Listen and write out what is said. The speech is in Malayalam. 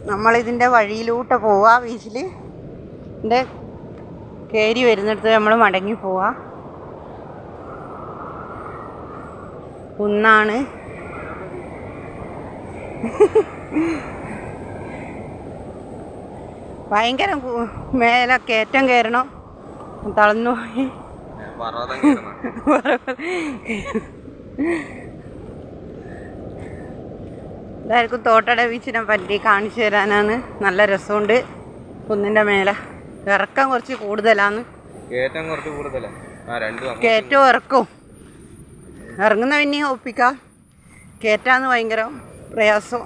നമ്മളിതിൻ്റെ വഴിയിലൂട്ട് പോവാ. ബീച്ചിൽ ഇതിൻ്റെ കയറി വരുന്നിടത്ത് നമ്മൾ മടങ്ങി പോവാ. കുന്നാണ്. ഭയങ്കര മേലെ കയറ്റം കയറണം. തളർന്നു പോയി. ഇതായിരിക്കും തോട്ടട ബീച്ചിനെ പറ്റി കാണിച്ചു തരാനാണ്. നല്ല രസമുണ്ട്. കുന്നിൻ്റെ മേലെ ഇറക്കം കുറച്ച് കൂടുതലാണ്. കയറ്റവും ഇറക്കും. ഇറങ്ങുന്ന പിന്നെ ഒപ്പിക്കാം. കയറ്റാന്ന് ഭയങ്കര പ്രയാസം.